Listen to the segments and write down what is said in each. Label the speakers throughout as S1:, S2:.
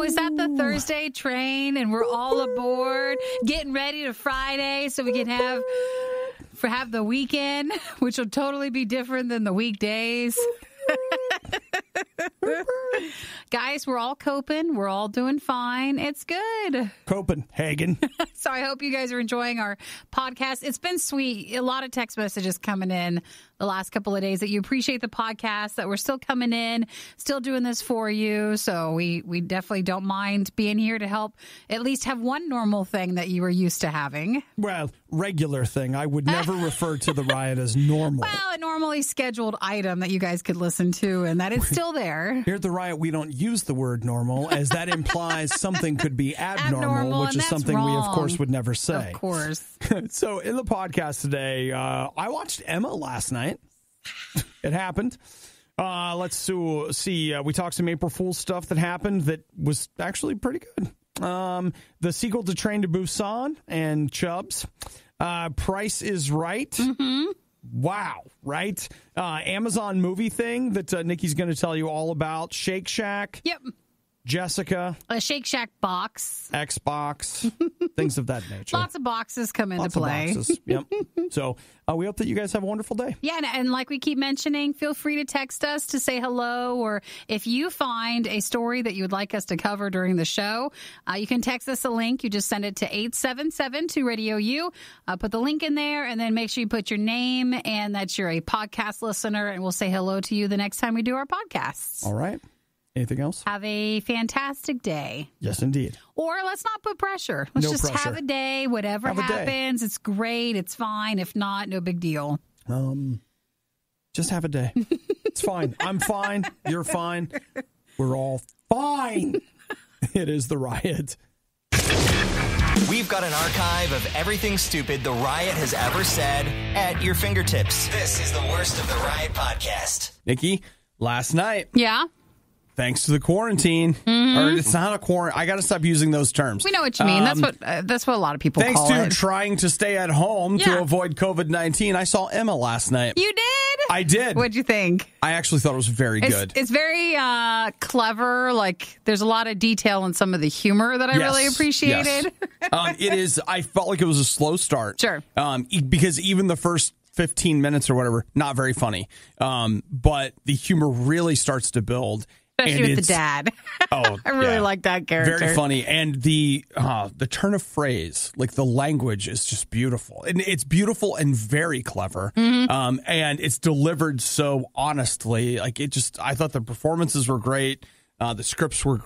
S1: is that the Thursday train? And we're all aboard, getting ready to Friday so we can have the weekend, which will totally be different than the weekdays. Guys, we're all coping. We're all doing fine. It's good.
S2: Copenhagen.
S1: So I hope you guys are enjoying our podcast. It's been sweet. A lot of text messages coming in the last couple of days that you appreciate the podcast, that we're still coming in, still doing this for you. So we definitely don't mind being here to help at least have one normal thing that you were used to having.
S2: Well, regular thing. I would never refer to the riot as normal.
S1: Well, a normally scheduled item that you guys could listen to, and that it's still there.
S2: Here at the riot, we don't use the word normal, as that implies something could be abnormal, which is something we, of course, would never say.
S1: Of course.
S2: So in the podcast today, I watched Emma last night. It happened. Let's see. We talked some April Fool's stuff that happened that was actually pretty good. The sequel to Train to Busan and Chubbs. Price is Right.
S1: Mm-hmm.
S2: Wow, right? Amazon movie thing that Nikki's going to tell you all about. Shake Shack.
S1: Yep.
S2: Jessica.
S1: A Shake Shack box.
S2: Xbox. Things of that nature.
S1: Lots of boxes come into play.
S2: Lots of boxes. Yep. So we hope that you guys have a wonderful day.
S1: Yeah, and like we keep mentioning, feel free to text us to say hello, or if you find a story that you would like us to cover during the show, you can text us a link. You just send it to 877-2-RADIO-U. Put the link in there, and then make sure you put your name and that you're a podcast listener, and we'll say hello to you the next time we do our podcasts.
S2: All right. Anything else?
S1: Have a fantastic day.
S2: Yes, indeed.
S1: Or let's not put pressure. Let's just have a day. Whatever happens, it's great. It's fine. If not, no big deal.
S2: Just have a day. It's fine. I'm fine. You're fine. We're all fine. It is the riot.
S3: We've got an archive of everything stupid the riot has ever said at your fingertips. This is the worst of the riot podcast.
S2: Nikki, last night.
S1: Yeah.
S2: Thanks to the quarantine, or it's not a quarantine. I got to stop using those terms.
S1: We know what you mean. That's what a lot of people call it.
S2: Thanks to trying to stay at home to avoid COVID-19, I saw Emma last night.
S1: You did?
S2: I did.
S1: What'd you think?
S2: I actually thought it was very good.
S1: It's very clever. Like, there's a lot of detail in some of the humor that I really appreciated.
S2: Yes. It is. I felt like it was a slow start.
S1: Sure.
S2: Because even the first 15 minutes or whatever, not very funny. But the humor really starts to build.
S1: Especially with the dad. I really like that character.
S2: Very funny. And the turn of phrase, like the language is just beautiful. And it's beautiful and very clever. Mm-hmm. And it's delivered so honestly. Like I thought the performances were great. The scripts was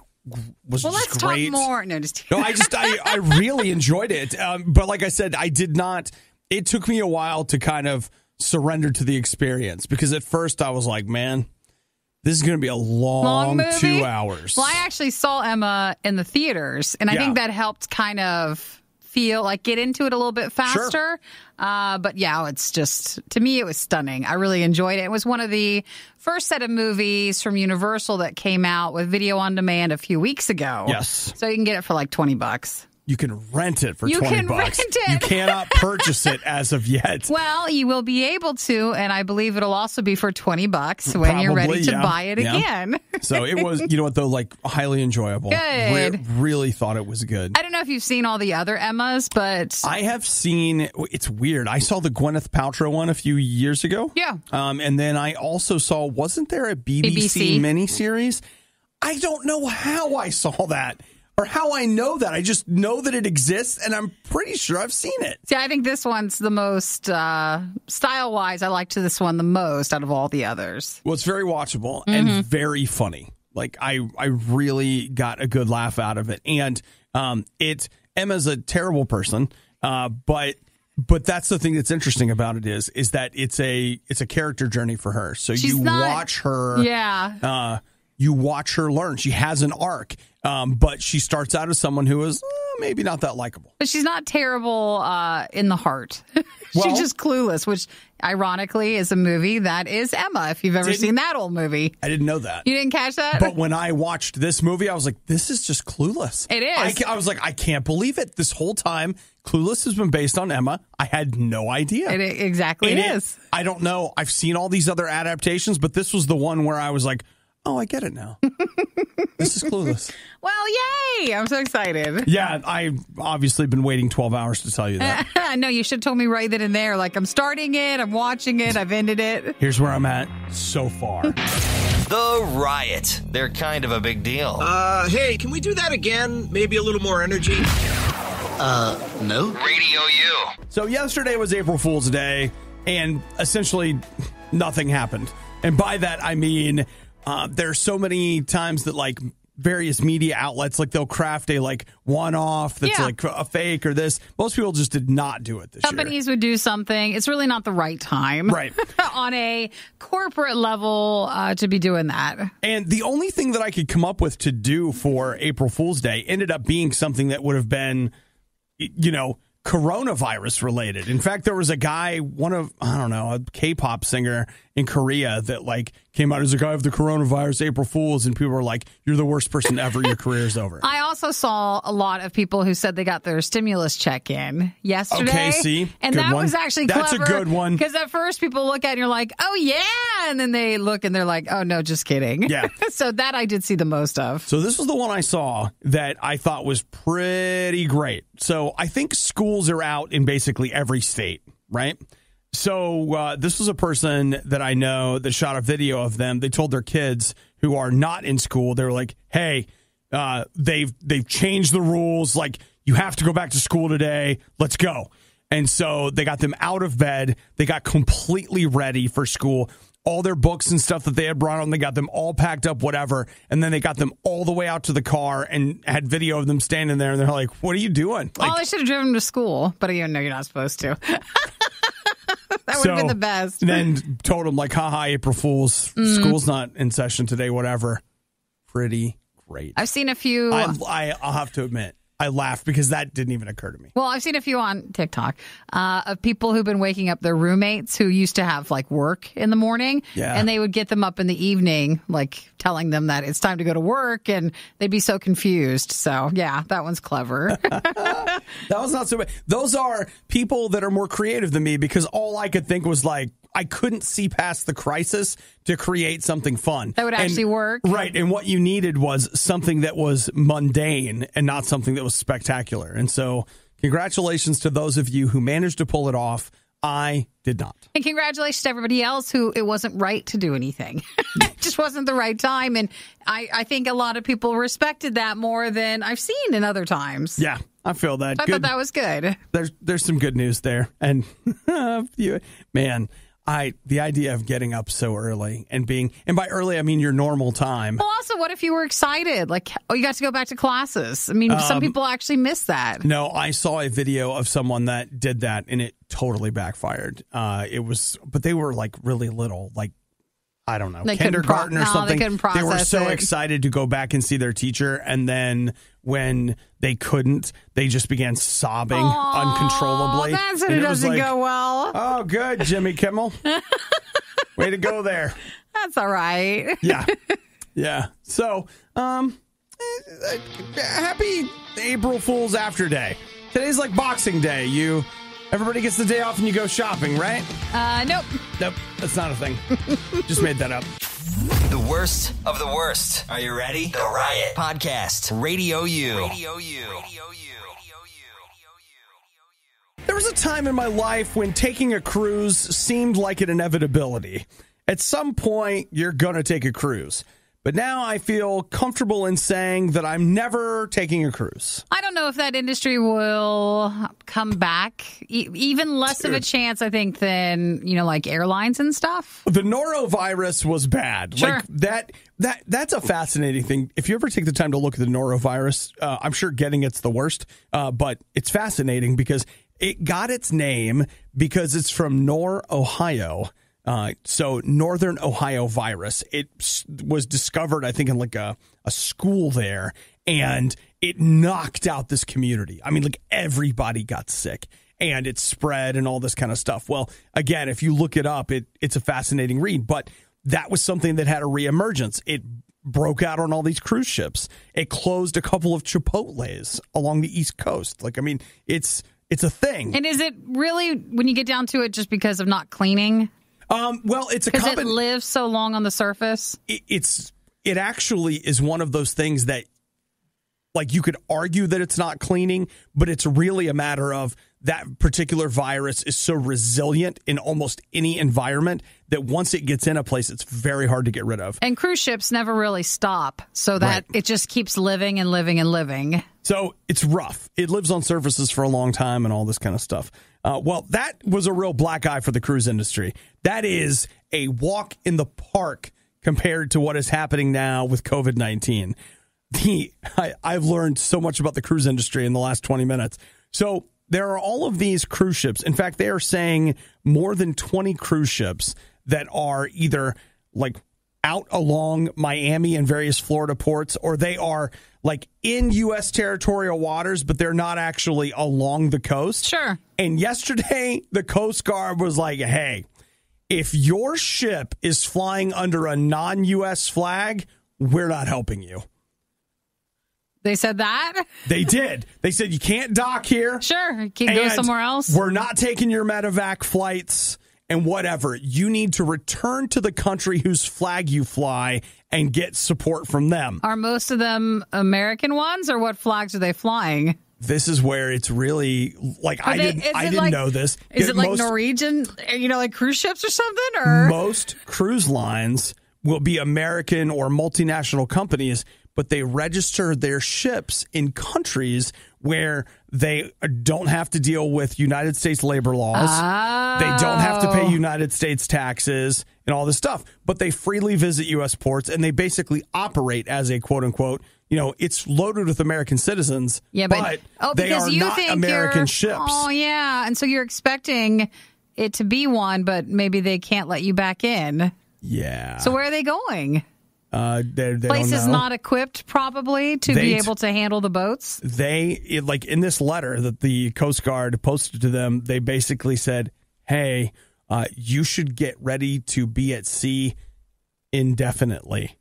S2: just great.
S1: Let's talk more. No, just
S2: I really enjoyed it. But like I said, it took me a while to kind of surrender to the experience, because at first I was like, man, this is going to be a long 2 hours.
S1: Well, I actually saw Emma in the theaters, and I think that helped kind of get into it a little bit faster.
S2: Sure.
S1: But yeah, it's just, to me, it was stunning. I really enjoyed it. It was one of the first set of movies from Universal that came out with video on demand a few weeks ago.
S2: Yes.
S1: So you can get it for like $20.
S2: You can rent it for $20.
S1: You can rent it.
S2: You cannot purchase it as of yet.
S1: Well, you will be able to, and I believe it'll also be for $20 when you're ready to buy it again.
S2: So it was, you know what, though, like highly enjoyable.
S1: Good.
S2: Really thought it was good.
S1: I don't know if you've seen all the other Emmas, but
S2: I have seen. It's weird. I saw the Gwyneth Paltrow one a few years ago.
S1: Yeah.
S2: And then I also saw. Wasn't there a BBC miniseries? I don't know how I saw that. Or how I know that. I just know that it exists, and I'm pretty sure I've seen it.
S1: See, I think this one's the most, style-wise, I liked this one the most out of all the others.
S2: Well, it's very watchable and very funny. Like, I really got a good laugh out of it. And Emma's a terrible person, but that's the thing that's interesting about it is that it's a character journey for her. So watch her.
S1: Yeah.
S2: You watch her learn. She has an arc. But she starts out as someone who is maybe not that likable.
S1: But she's not terrible in the heart. She's just clueless, which ironically is a movie that is Emma, if you've ever seen that old movie.
S2: I didn't know that.
S1: You didn't catch that?
S2: But when I watched this movie, I was like, this is just Clueless.
S1: It is.
S2: I was like, I can't believe it. This whole time, Clueless has been based on Emma. I had no idea.
S1: It exactly is.
S2: I don't know. I've seen all these other adaptations, but this was the one where I was like, Oh, I get it now. This is Clueless.
S1: Well, yay! I'm so excited.
S2: Yeah, I've obviously been waiting 12 hours to tell you that.
S1: No, you should have told me right then and there. Like, I'm starting it, I'm watching it, I've ended it.
S2: Here's where I'm at so far.
S3: The Riot. They're kind of a big deal.
S4: Hey, can we do that again? Maybe a little more energy? No.
S3: Radio U.
S2: So yesterday was April Fool's Day, and essentially nothing happened. And by that, I mean there's so many times that, like, various media outlets, like, they'll craft a, like, one-off that's like a fake or this. Most people just did not do it this year.
S1: Companies would do something. It's really not the right time.
S2: Right.
S1: On a corporate level to be doing that.
S2: And the only thing that I could come up with to do for April Fool's Day ended up being something that would have been, coronavirus related. In fact, there was a guy, a K-pop singer in Korea that, like, came out as like, I have the coronavirus, April Fools, and people were like, you're the worst person ever, your career's over.
S1: I also saw a lot of people who said they got their stimulus check in yesterday.
S2: Okay, see?
S1: And
S2: Good
S1: that
S2: one.
S1: was actually clever.
S2: That's a good one.
S1: Because at first people look at it and you're like, oh yeah, and then they look and they're like, oh no, just kidding.
S2: Yeah.
S1: So that I did see the most of.
S2: So this was the one I saw that I thought was pretty great. So I think schools are out in basically every state, right? So this was a person that I know that shot a video of them. They told their kids who are not in school, they were like, hey, they've changed the rules. Like, you have to go back to school today. Let's go. And so they got them out of bed. They got completely ready for school. All their books and stuff that they had brought on, they got them all packed up, whatever. And then they got them all the way out to the car and had video of them standing there. And they're like, what are you doing? Like,
S1: Well, they should have driven them to school, but you know you're not supposed to. That would have been the best.
S2: Then told them, like, haha, April Fools. School's not in session today, whatever. Pretty great.
S1: I've seen a few.
S2: I'll have to admit, I laughed because that didn't even occur to me.
S1: Well, I've seen a few on TikTok of people who've been waking up their roommates who used to have, like, work in the morning.
S2: Yeah.
S1: And they would get them up in the evening, like, telling them that it's time to go to work, and they'd be so confused. So, yeah, that one's clever.
S2: That was not so bad. Those are people that are more creative than me, because all I could think was, like, I couldn't see past the crisis to create something fun.
S1: That would actually work.
S2: Right. And what you needed was something that was mundane and not something that was spectacular. And so congratulations to those of you who managed to pull it off. I did not.
S1: And congratulations to everybody else who it wasn't right to do anything. It just wasn't the right time. And I think a lot of people respected that more than I've seen in other times.
S2: Yeah, I feel that.
S1: I thought that was good.
S2: There's some good news there. And man, the idea of getting up so early and by early, I mean your normal time.
S1: Well, also, what if you were excited? Like, oh, you got to go back to classes. I mean, some people actually miss that.
S2: No, I saw a video of someone that did that, and it totally backfired. But they were, like, really little, like, I don't know, kindergarten or something.
S1: They couldn't process
S2: They were so
S1: it.
S2: excited to go back and see their teacher, and then when they couldn't, they just began sobbing uncontrollably.
S1: That's when
S2: and
S1: it doesn't
S2: was like,
S1: go well.
S2: Oh, good, Jimmy Kimmel. Way to go there.
S1: That's all right.
S2: Yeah. Yeah. So, happy April Fool's After Day. Today's like Boxing Day. Everybody gets the day off and you go shopping, right?
S1: Nope.
S2: Nope. That's not a thing. Just made that up.
S3: The worst of the worst. Are you ready? The Riot Podcast. Radio U. Radio U.
S2: There was a time in my life when taking a cruise seemed like an inevitability. At some point, you're going to take a cruise. But now I feel comfortable in saying that I'm never taking a cruise.
S1: I don't know if that industry will come back. Even less of a chance, I think, than, like airlines and stuff.
S2: The norovirus was bad.
S1: Sure.
S2: Like that's a fascinating thing. If you ever take the time to look at the norovirus, I'm sure getting it's the worst, but it's fascinating because it got its name because it's from Ohio. So Northern Ohio virus. It was discovered, I think, in like a school there, and it knocked out this community. I mean, like everybody got sick and it spread and all this kind of stuff. Well, again, if you look it up, it's a fascinating read, but that was something that had a reemergence. It broke out on all these cruise ships. It closed a couple of Chipotles along the East Coast. Like, I mean, it's a thing.
S1: And is it really, when you get down to it, just because of not cleaning?
S2: Well, it's a
S1: because it lives so long on the surface.
S2: It's it actually is one of those things that, like, you could argue that it's not cleaning, but it's really a matter of that particular virus is so resilient in almost any environment that once it gets in a place, it's very hard to get rid of.
S1: And cruise ships never really stop, so that it just keeps living and living and living.
S2: So it's rough. It lives on surfaces for a long time and all this kind of stuff. Well, that was a real black eye for the cruise industry. That is a walk in the park compared to what is happening now with COVID-19. I've learned so much about the cruise industry in the last 20 minutes. So there are all of these cruise ships. In fact, they are saying more than 20 cruise ships that are either like out along Miami and various Florida ports, or they are like in U.S. territorial waters, but they're not actually along the coast.
S1: Sure.
S2: And yesterday, the Coast Guard was like, hey, if your ship is flying under a non-U.S. flag, we're not helping you.
S1: They said that?
S2: They did. They said you can't dock here.
S1: Sure. You can go somewhere else.
S2: We're not taking your medevac flights and whatever. You need to return to the country whose flag you fly and get support from them.
S1: Are most of them American ones, or what flags are they flying?
S2: This is where it's really like I didn't know this.
S1: Is it like Norwegian, like cruise ships or something? Or
S2: most cruise lines will be American or multinational companies, but they register their ships in countries where they don't have to deal with United States labor laws.
S1: Oh.
S2: They don't have to pay United States taxes and all this stuff, but they freely visit U.S. ports, and they basically operate as a quote-unquote, it's loaded with American citizens, but they are not American ships.
S1: Oh, yeah, and so you're expecting it to be one, but maybe they can't let you back in.
S2: Yeah.
S1: So where are they going?
S2: They
S1: Places not equipped probably to be able to handle the boats.
S2: In this letter that the Coast Guard posted to them, they basically said, hey, you should get ready to be at sea indefinitely.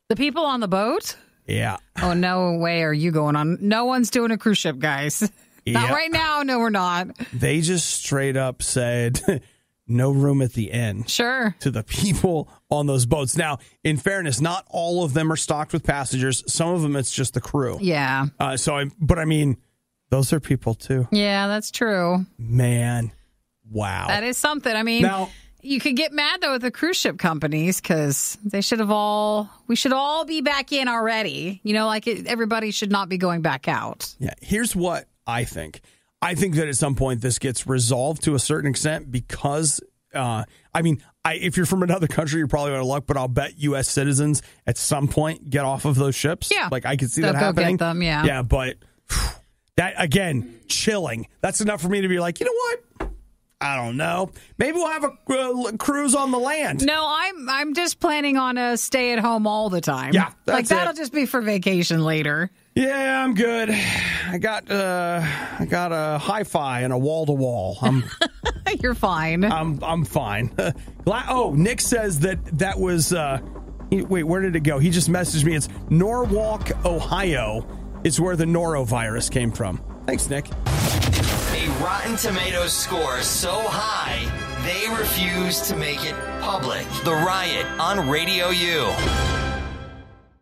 S1: The people on the boat?
S2: Yeah.
S1: Oh, no way are you going on. No one's doing a cruise ship, guys. Not right now. No, we're not.
S2: They just straight up said no room at the inn.
S1: Sure.
S2: To the people on those boats. Now, in fairness, not all of them are stocked with passengers. Some of them, it's just the crew.
S1: Yeah.
S2: But I mean, those are people too.
S1: Yeah, that's true.
S2: Man. Wow.
S1: That is something. I mean, now, you could get mad though with the cruise ship companies because we should all be back in already. Everybody should not be going back out.
S2: Yeah. Here's what I think. I think that at some point this gets resolved to a certain extent because, if you're from another country, you're probably out of luck, but I'll bet U.S. citizens at some point get off of those ships.
S1: Yeah.
S2: Like I could see
S1: They'll
S2: that happening.
S1: Go get them, yeah.
S2: Yeah, but that, again, chilling. That's enough for me to be like, you know what? I don't know. Maybe we'll have a cruise on the land.
S1: No, I'm just planning on a stay at home all the time.
S2: Yeah,
S1: that'll just be for vacation later.
S2: Yeah, I'm good. I got a hi-fi and a wall-to-wall.
S1: You're fine.
S2: I'm fine. Nick says that was wait, where did it go? He just messaged me. It's Norwalk, Ohio. Is where the norovirus came from. Thanks, Nick.
S3: A Rotten Tomatoes score so high, they refuse to make it public. The Riot on Radio U.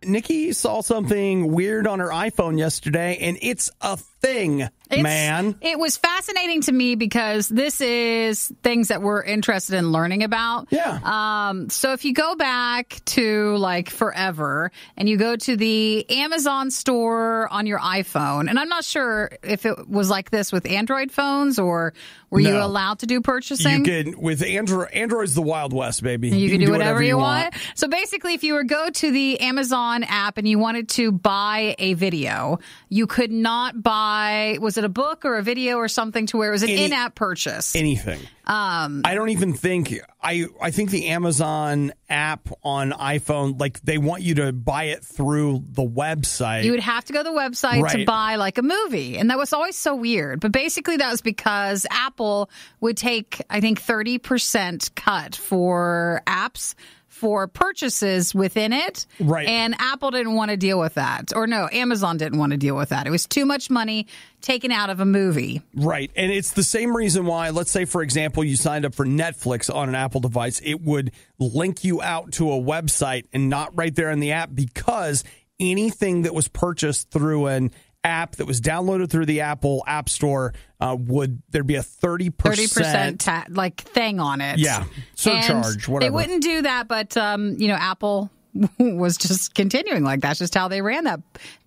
S2: Nikki saw something weird on her iPhone yesterday, and it's a thing, man.
S1: It was fascinating to me because this is things that we're interested in learning about.
S2: Yeah.
S1: So if you go back to like forever and you go to the Amazon store on your iPhone, and I'm not sure if it was like this with Android phones or were you allowed to do purchasing?
S2: You can, with Android's the Wild West, baby.
S1: You can do whatever you want. So basically, if you were go to the Amazon app and you wanted to buy a video, you could not buy, was it a book or a video or something to where it was an in-app purchase?
S2: Anything. I don't even think, I think the Amazon app on iPhone, like they want you to buy it through the website.
S1: You would have to go to the website to buy like a movie. And that was always so weird. But basically that was because Apple would take, I think, 30% cut for apps for purchases within it.
S2: Right.
S1: And Apple didn't want to deal with that. Or no, Amazon didn't want to deal with that. It was too much money taken out of a movie.
S2: Right. And it's the same reason why, let's say, for example, you signed up for Netflix on an Apple device. It would link you out to a website and not right there in the app, because anything that was purchased through an app that was downloaded through the Apple App Store, there'd be a 30%
S1: like thing on it.
S2: Yeah. Surcharge, whatever.
S1: They wouldn't do that, but Apple was just continuing like that's just how they ran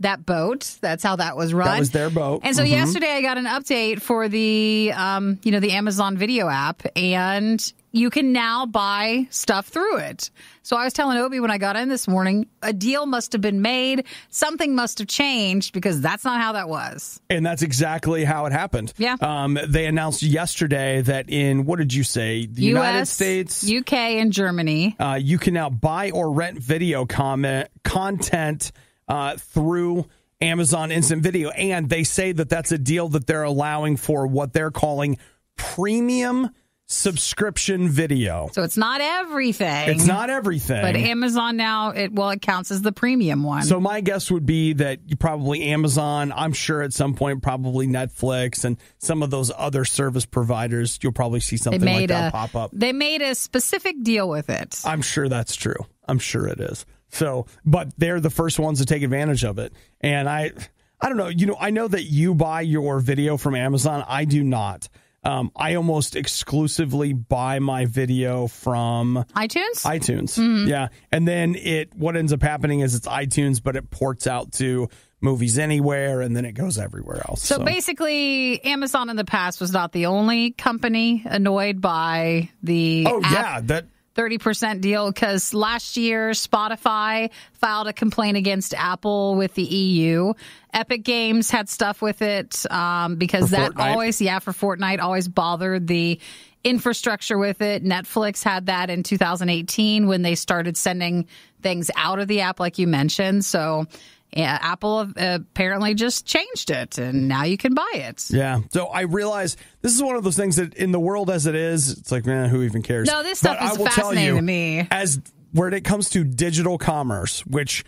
S1: that boat. That's how that was run.
S2: That was their boat.
S1: And so yesterday I got an update for the the Amazon Video app, and you can now buy stuff through it. So I was telling Obi when I got in this morning, a deal must have been made. Something must have changed, because that's not how that was.
S2: And that's exactly how it happened.
S1: Yeah.
S2: They announced yesterday that in, what did you say? The
S1: US,
S2: United States,
S1: UK, and Germany.
S2: You can now buy or rent video content through Amazon Instant Video. And they say that that's a deal that they're allowing for what they're calling premium subscription video.
S1: So it's not everything.
S2: It's not everything.
S1: But Amazon now, it counts as the premium one.
S2: So my guess would be that you probably Amazon, I'm sure at some point, probably Netflix and some of those other service providers, you'll probably see something like that pop up.
S1: They made a specific deal with it.
S2: I'm sure that's true. I'm sure it is. So, but they're the first ones to take advantage of it. And I don't know, I know that you buy your video from Amazon. I do not. I almost exclusively buy my video from
S1: iTunes.
S2: Mm-hmm. Yeah. And then what ends up happening is it's iTunes, but it ports out to Movies Anywhere, and then it goes everywhere else.
S1: So basically, Amazon in the past was not the only company annoyed by the 30% deal, because last year Spotify filed a complaint against Apple with the EU. Epic Games had stuff with it because that for Fortnite always bothered the infrastructure with it. Netflix had that in 2018 when they started sending things out of the app, like you mentioned. So yeah, Apple apparently just changed it, and now you can buy it.
S2: Yeah. So I realize this is one of those things that in the world as it is, it's like, man, who even cares?
S1: No, this stuff is fascinating to me.
S2: As when it comes to digital commerce, which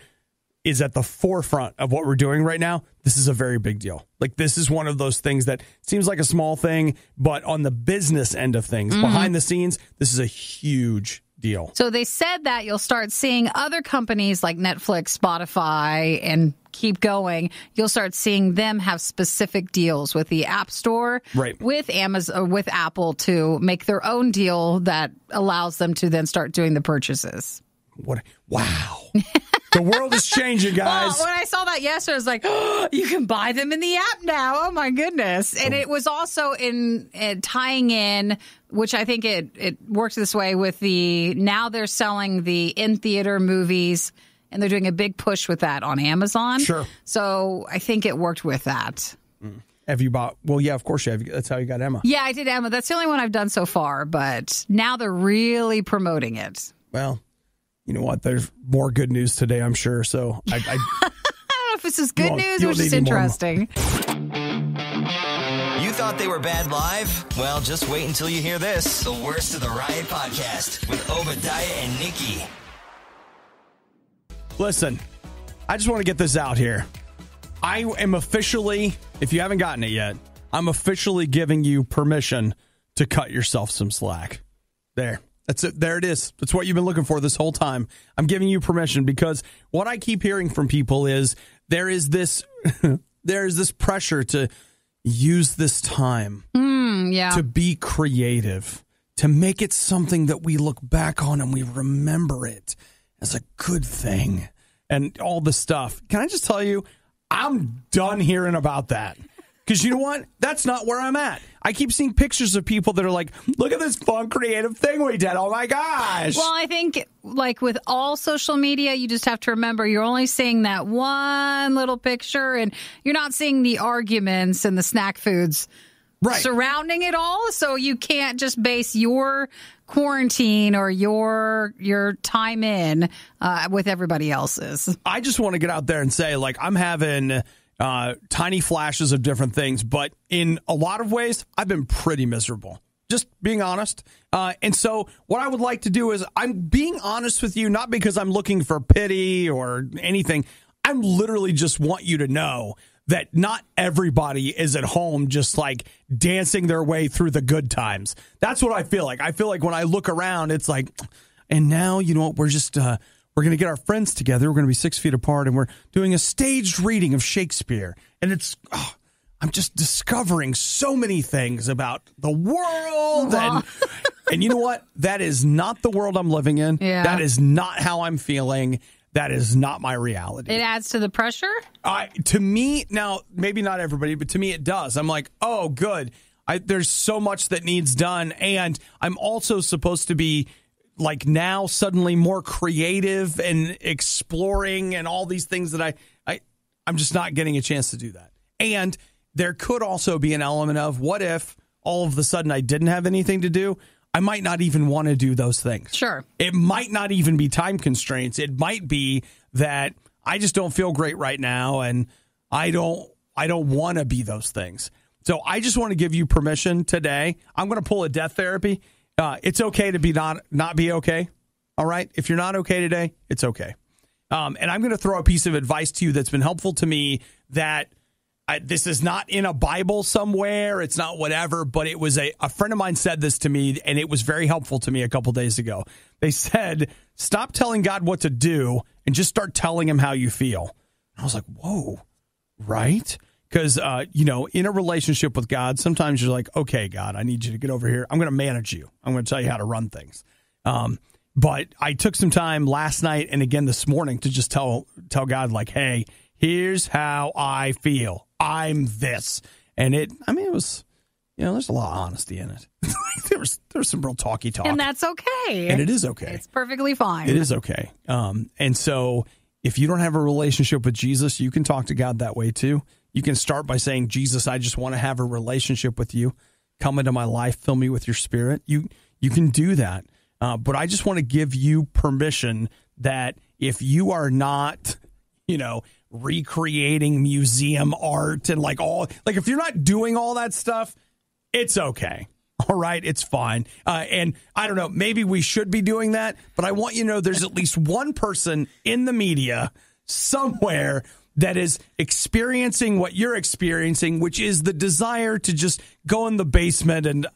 S2: is at the forefront of what we're doing right now, this is a very big deal. Like, this is one of those things that seems like a small thing, but on the business end of things, behind the scenes, this is a huge deal.
S1: So they said that you'll start seeing other companies like Netflix, Spotify, and keep going. You'll start seeing them have specific deals with the App Store, with Amazon, with Apple, to make their own deal that allows them to then start doing the purchases.
S2: Wow. The world is changing, guys.
S1: Well, when I saw that yesterday, I was like, oh, you can buy them in the app now. Oh, my goodness. And it was also in tying in, which I think it works this way with now they're selling the in-theater movies, and they're doing a big push with that on Amazon.
S2: Sure.
S1: So I think it worked with that.
S2: Have you bought? Well, yeah, of course you have. That's how you got Emma.
S1: Yeah, I did Emma. That's the only one I've done so far, but now they're really promoting it.
S2: Well, you know what? There's more good news today, I'm sure. So I don't
S1: know if this is good news or just interesting.
S3: You thought they were bad live? Well, just wait until you hear this. The Worst of the Riot podcast with Obadiah and Nikki.
S2: Listen, I just want to get this out here. I am officially, if you haven't gotten it yet, I'm officially giving you permission to cut yourself some slack. There. That's it. There it is. That's what you've been looking for this whole time. I'm giving you permission because what I keep hearing from people is there is this pressure to use this time to be creative, to make it something that we look back on and we remember it as a good thing and all the stuff. Can I just tell you, I'm done hearing about that. Because you know what? That's not where I'm at. I keep seeing pictures of people that are like, look at this fun, creative thing we did. Oh, my gosh.
S1: Well, I think, like with all social media, you just have to remember you're only seeing that one little picture, and you're not seeing the arguments and the snack foods surrounding it all. So you can't just base your quarantine or your time in with everybody else's.
S2: I just want to get out there and say, like, I'm having tiny flashes of different things, but in a lot of ways, I've been pretty miserable. Just being honest. And so what I would like to do is I'm being honest with you, not because I'm looking for pity or anything. I'm literally just want you to know that not everybody is at home just like dancing their way through the good times. That's what I feel like. I feel like when I look around, it's like, and now, you know what, we're just, we're going to get our friends together. We're going to be 6 feet apart and we're doing a staged reading of Shakespeare. And it's, I'm just discovering so many things about the world. And you know what? That is not the world I'm living in.
S1: Yeah.
S2: That is not how I'm feeling. That is not my reality.
S1: It adds to the pressure?
S2: To me, now, maybe not everybody, but to me it does. I'm like, oh, good. There's so much that needs done. And I'm also supposed to be, like, now suddenly more creative and exploring and all these things that I'm just not getting a chance to do that. And there could also be an element of, what if all of a sudden I didn't have anything to do? I might not even want to do those things.
S1: Sure.
S2: It might not even be time constraints. It might be that I just don't feel great right now, and I don't want to be those things. So I just want to give you permission today. I'm going to pull a death therapy. It's okay to be not be okay. All right. If you're not okay today, it's okay. And I'm going to throw a piece of advice to you that's been helpful to me that this is not in a Bible somewhere. It's not whatever, but it was a friend of mine said this to me, and it was very helpful to me a couple days ago. They said, stop telling God what to do and just start telling him how you feel. And I was like, whoa, right? Because, in a relationship with God, sometimes you're like, okay, God, I need you to get over here. I'm going to manage you. I'm going to tell you how to run things. But I took some time last night and again this morning to just tell God, like, hey, here's how I feel. I'm this. And it was, there's a lot of honesty in it. there was some real talk.
S1: And that's okay.
S2: And it is okay.
S1: It's perfectly fine.
S2: It is okay. And so if you don't have a relationship with Jesus, you can talk to God that way too. You can start by saying, Jesus, I just want to have a relationship with you. Come into my life. Fill me with your spirit. You can do that. But I just want to give you permission that if you are not, recreating museum art and if you're not doing all that stuff, it's okay. All right. It's fine. And I don't know, maybe we should be doing that, but I want you to know there's at least one person in the media somewhere that is experiencing what you're experiencing, which is the desire to just go in the basement and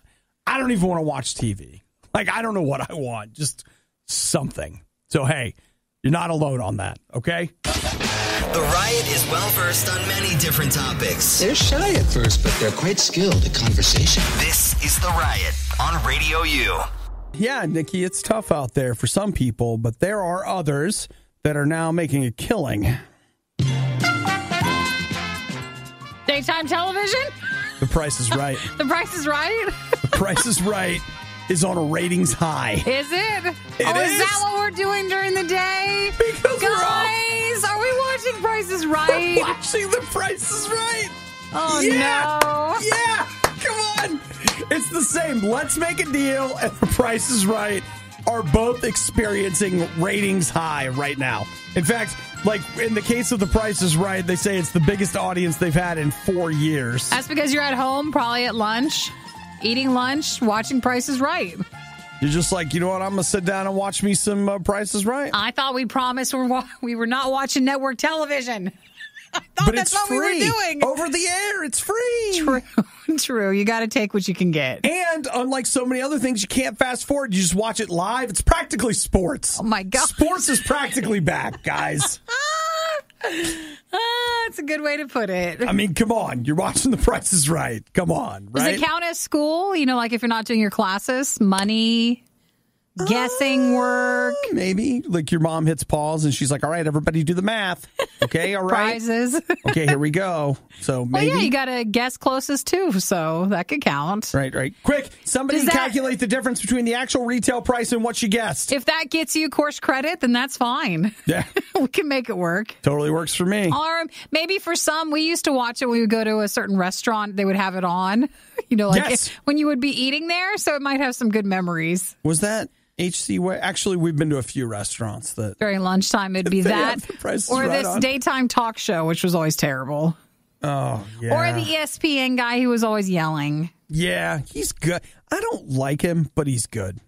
S2: I don't even want to watch TV. I don't know what I want, just something. So, hey, you're not alone on that. Okay.
S3: The Riot is well-versed on many different topics.
S4: They're shy at first, but they're quite skilled at conversation.
S3: This is The Riot on Radio U.
S2: Yeah, Nikki, it's tough out there for some people, but there are others that are now making a killing.
S1: Daytime television?
S2: The Price is Right.
S1: The Price is Right?
S2: The Price is Right is on a ratings high.
S1: Is it? Is that what we're doing during the day?
S2: Because
S1: guys, are we watching Price is Right?
S2: We're watching The Price is Right.
S1: Oh,
S2: yeah.
S1: no.
S2: Yeah. Come on. It's the same. Let's Make a Deal and The Price is Right are both experiencing ratings high right now. In fact, in the case of The Price is Right, they say it's the biggest audience they've had in 4 years.
S1: That's because you're at home, probably at lunch, eating lunch, watching Price is Right.
S2: You're just like, you know what? I'm going to sit down and watch me some Price is Right.
S1: I thought we promised we were not watching network television. I thought
S2: but
S1: that's
S2: it's
S1: what
S2: free.
S1: we were doing.
S2: Over the air, it's free.
S1: True. You got to take what you can get.
S2: And unlike so many other things, you can't fast forward. You just watch it live. It's practically sports.
S1: Oh, my God.
S2: Sports is practically back, guys.
S1: That's a good way to put it.
S2: I mean, come on. You're watching The Price is Right. Come on, right?
S1: Does it count as school? If you're not doing your classes, money, guessing work.
S2: Maybe. Your mom hits pause and she's like, all right, everybody do the math. Okay, all right.
S1: Prizes.
S2: Okay, here we go. So maybe.
S1: Well, yeah, you got to guess closest too, so that could count.
S2: Right. Quick, somebody calculate the difference between the actual retail price and what she guessed.
S1: If that gets you course credit, then that's fine.
S2: Yeah.
S1: We can make it work.
S2: Totally works for me.
S1: Or maybe for some, we used to watch it when we would go to a certain restaurant, they would have it on.
S2: Yes.
S1: When you would be eating there, so it might have some good memories.
S2: Was that HC Way? Actually, we've been to a few restaurants that
S1: during lunchtime it'd be that or this daytime talk show, which was always terrible.
S2: Oh, yeah.
S1: Or the ESPN guy who was always yelling.
S2: Yeah, he's good. I don't like him, but he's good.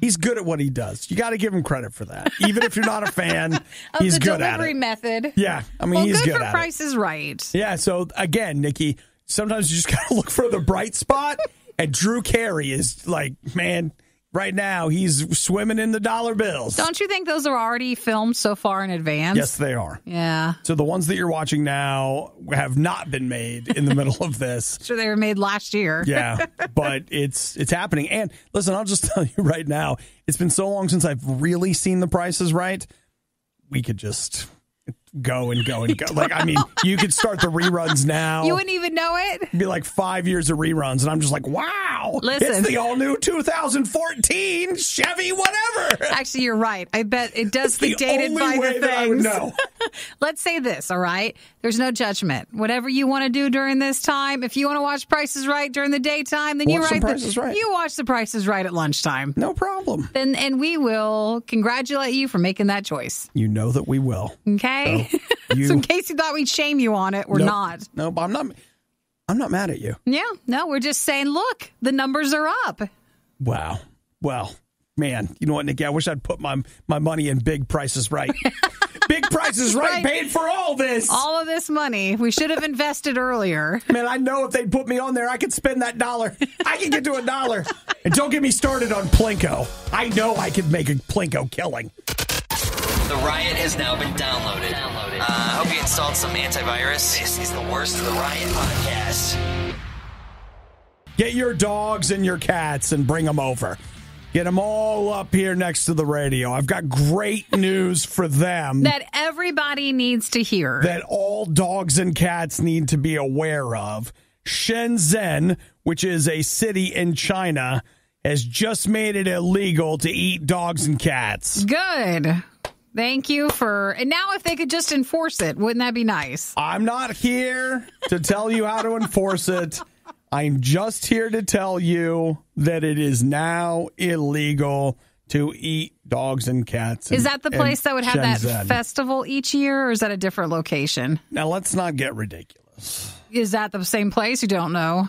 S2: He's good at what he does. You got to give him credit for that. Even if you're not a fan, he's good at it.
S1: Delivery method.
S2: Yeah, I mean, he's good
S1: for
S2: at
S1: Price
S2: it.
S1: is Right.
S2: Yeah, so again, Nikki, sometimes you just got to look for the bright spot. And Drew Carey is like, man, right now he's swimming in the dollar bills.
S1: Don't you think those are already filmed so far in advance?
S2: Yes, they are.
S1: Yeah.
S2: So the ones that you're watching now have not been made in the middle of this.
S1: Sure, they were made last year.
S2: Yeah, but it's happening. And listen, I'll just tell you right now, it's been so long since I've really seen The Price is Right. We could just go and go and go. Like, I mean, you could start the reruns now.
S1: You wouldn't even know it?
S2: It'd be like 5 years of reruns, and I'm just like, wow.
S1: Listen.
S2: It's the all-new 2014 Chevy whatever.
S1: Actually, you're right. I bet it does
S2: It's
S1: get dated
S2: the
S1: by
S2: only way
S1: the
S2: that I would
S1: things.
S2: know.
S1: Let's say this, all right? There's no judgment. Whatever you want to do during this time, if you want to watch Price is Right during the daytime, then you
S2: Watch
S1: write
S2: some Price is Right.
S1: You watch The Price is Right at lunchtime.
S2: No problem.
S1: And we will congratulate you for making that choice.
S2: You know that we will.
S1: Okay?
S2: So
S1: So in case you thought we'd shame you on it, we're
S2: Nope.
S1: not.
S2: No, I'm not mad at you.
S1: Yeah, no, we're just saying, look, the numbers are up.
S2: Wow. Well, man, you know what, Nikki? I wish I'd put my money in Big Price is Right. Big Price is Right paid for all this.
S1: All of this money. We should have invested earlier.
S2: Man, I know if they'd put me on there, I could spend that $1. I can get to $1. And don't get me started on Plinko. I know I could make a Plinko killing.
S3: The Riot has now been downloaded. Hope you installed some antivirus. This is the worst of the Riot podcast.
S2: Get your dogs and your cats and bring them over. Get them all up here next to the radio. I've got great news for them.
S1: That everybody needs to hear.
S2: That all dogs and cats need to be aware of. Shenzhen, which is a city in China, has just made it illegal to eat dogs and cats.
S1: Good. Thank you for... And now if they could just enforce it, wouldn't that be nice?
S2: I'm not here to tell you how to enforce it. I'm just here to tell you that it is now illegal to eat dogs and cats.
S1: Is that the place that would have
S2: Shenzhen.
S1: that festival each year, or is that a different location?
S2: Now, let's not get ridiculous.
S1: Is that the same place? You don't know?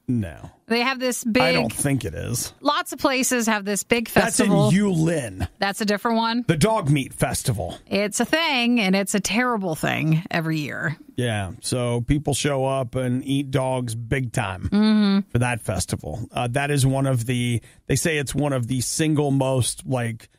S2: No.
S1: They have this big...
S2: I don't think it is.
S1: Lots of places have this big
S2: That's
S1: festival.
S2: in Yulin.
S1: That's a different one?
S2: The Dog Meat Festival.
S1: It's a thing, and it's a terrible thing every year.
S2: Yeah, so people show up and eat dogs big time for that festival. That is one of the, they say it's one of the single most, like,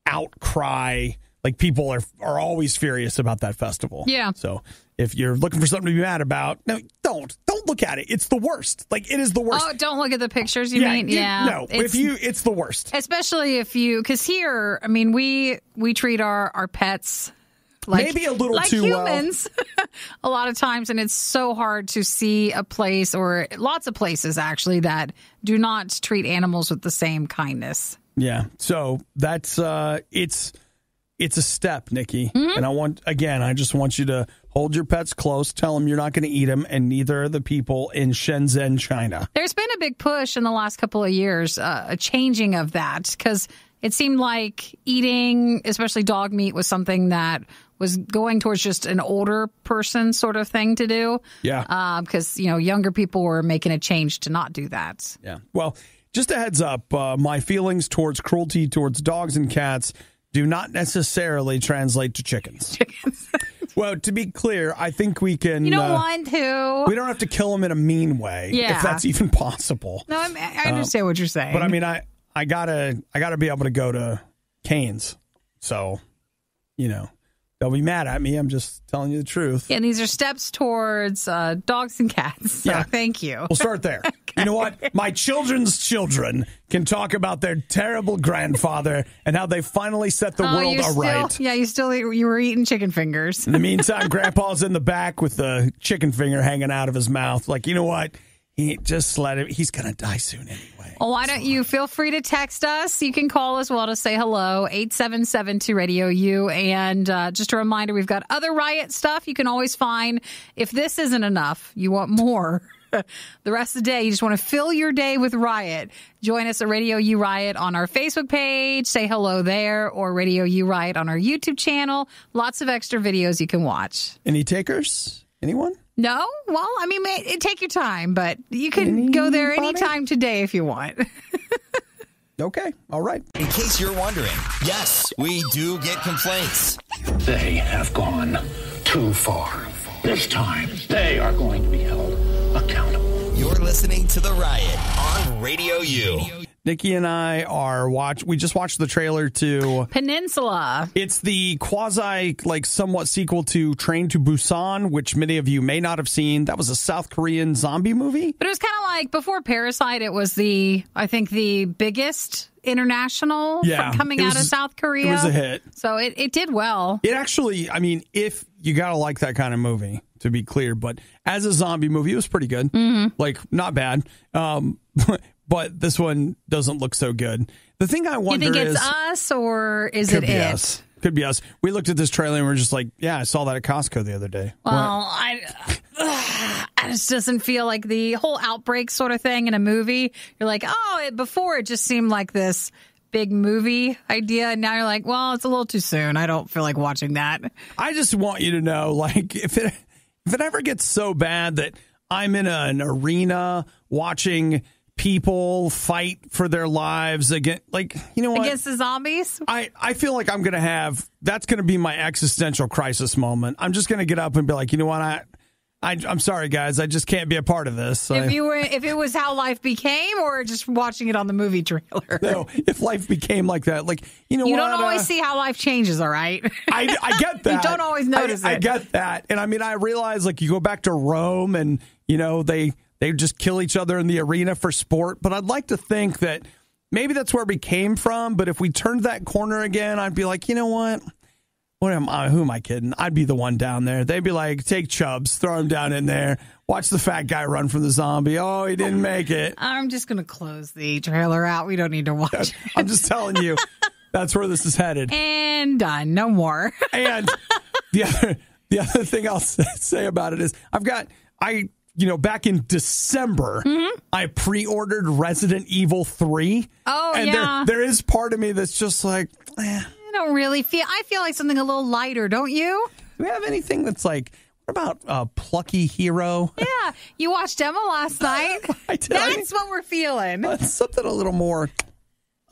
S2: outcry, like, people are always furious about that festival.
S1: Yeah.
S2: So if you're looking for something to be mad about, no, don't look at it. It's the worst. Like, it is the worst.
S1: Oh, don't look at the pictures, you mean? Yeah.
S2: No, it's the worst.
S1: Especially if you, because here, I mean, we treat our pets like,
S2: maybe a little
S1: like
S2: too
S1: humans a lot of times, and it's so hard to see a place, or lots of places actually, that do not treat animals with the same kindness.
S2: Yeah. So that's it's a step, Nikki. And I just want you to hold your pets close, tell them you're not going to eat them, and neither are the people in Shenzhen, China.
S1: There's been a big push in the last couple of years, a changing of that, because it seemed like eating, especially dog meat, was something that was going towards just an older person sort of thing to do.
S2: Yeah.
S1: Because, younger people were making a change to not do that.
S2: Yeah. Well, just a heads up, my feelings towards cruelty towards dogs and cats do not necessarily translate to chickens. Well, to be clear, I think we can...
S1: You don't want to.
S2: We don't have to kill them in a mean way, if that's even possible.
S1: No, I understand what you're saying.
S2: But I mean, I gotta be able to go to Cane's. So, they'll be mad at me. I'm just telling you the truth.
S1: Yeah, and these are steps towards dogs and cats. So
S2: Yeah.
S1: thank you.
S2: We'll start there. Okay. You know what? My children's children can talk about their terrible grandfather and how they finally set the world aright.
S1: You were eating chicken fingers.
S2: In the meantime, Grandpa's in the back with the chicken finger hanging out of his mouth. Like, you know what? Just let him. He's going to die soon anyway.
S1: Well, why don't you feel free to text us? You can call as well to say hello, 877-2-RADIO-U. And just a reminder, we've got other Riot stuff you can always find. If this isn't enough, you want more. The rest of the day, you just want to fill your day with Riot. Join us at Radio U Riot on our Facebook page. Say hello there, or Radio U Riot on our YouTube channel. Lots of extra videos you can watch.
S2: Any takers? Anyone?
S1: No? Well, I mean, take your time, but you can go there anytime today if you want.
S2: Okay. All right.
S3: In case you're wondering, yes, we do get complaints.
S5: They have gone too far. This time, they are going to be held accountable.
S3: You're listening to The Riot on Radio U.
S2: Nikki and I we just watched the trailer to
S1: Peninsula.
S2: It's the quasi, somewhat sequel to Train to Busan, which many of you may not have seen. That was a South Korean zombie movie.
S1: But it was kind of like before Parasite, it was I think the biggest international coming out of South Korea.
S2: It was a hit.
S1: So it did well.
S2: It actually, I mean, if you got to like that kind of movie, to be clear, but as a zombie movie, it was pretty good. Mm-hmm. Not bad. But this one doesn't look so good. The thing I wonder is...
S1: You think it's us or is it it?
S2: Us. Could be us. We looked at this trailer and we're just like, yeah, I saw that at Costco the other day.
S1: Well, it just doesn't feel like the whole outbreak sort of thing in a movie. You're like, before it just seemed like this big movie idea. And now you're like, well, it's a little too soon. I don't feel like watching that.
S2: I just want you to know, if it ever gets so bad that I'm in an arena watching people fight for their lives against, you know what?
S1: Against the zombies?
S2: I feel like I'm going to have, that's going to be my existential crisis moment. I'm just going to get up and be like, you know what? I'm sorry, guys. I just can't be a part of this.
S1: If it was how life became or just watching it on the movie trailer?
S2: No, if life became like that, you
S1: don't always see how life changes, all right?
S2: I get that.
S1: You don't always notice it.
S2: I get that. And I mean, I realize, you go back to Rome and, they just kill each other in the arena for sport. But I'd like to think that maybe that's where we came from. But if we turned that corner again, I'd be like, you know what? Who am I kidding? I'd be the one down there. They'd be like, take Chubbs, throw him down in there. Watch the fat guy run from the zombie. Oh, he didn't make it.
S1: I'm just going to close the trailer out. We don't need to watch it.
S2: I'm just telling you, that's where this is headed.
S1: And done. No more.
S2: And the other thing I'll say about it is back in December, I pre-ordered Resident Evil 3.
S1: Oh,
S2: and there is part of me that's just like, I
S1: feel like something a little lighter, don't you?
S2: Do we have anything that's what about Plucky Hero?
S1: Yeah, you watched Emma last night. That's what we're feeling.
S2: Something a little more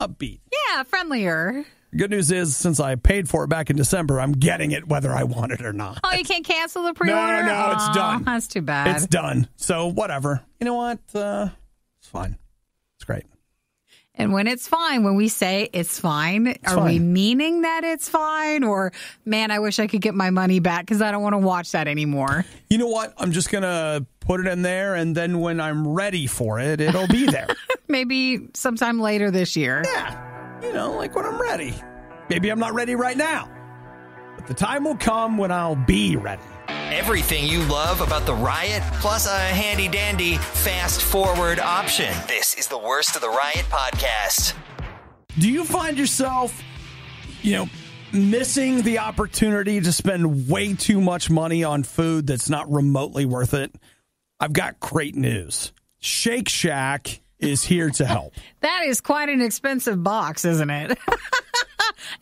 S2: upbeat.
S1: Yeah, friendlier.
S2: Good news is, since I paid for it back in December, I'm getting it whether I want it or not.
S1: Oh, you can't cancel the pre-order?
S2: No, it's done.
S1: That's too bad.
S2: It's done. So, whatever. You know what? It's fine. It's great.
S1: And when it's fine, when we say it's fine, are we meaning that it's fine? Or, man, I wish I could get my money back because I don't want to watch that anymore.
S2: You know what? I'm just going to put it in there, and then when I'm ready for it, it'll be there.
S1: Maybe sometime later this year.
S2: Yeah. When I'm ready. Maybe I'm not ready right now. But the time will come when I'll be ready.
S3: Everything you love about the Riot, plus a handy-dandy fast-forward option. This is the Worst of the Riot podcast.
S2: Do you find yourself, missing the opportunity to spend way too much money on food that's not remotely worth it? I've got great news. Shake Shack is here to help.
S1: That is quite an expensive box, isn't it?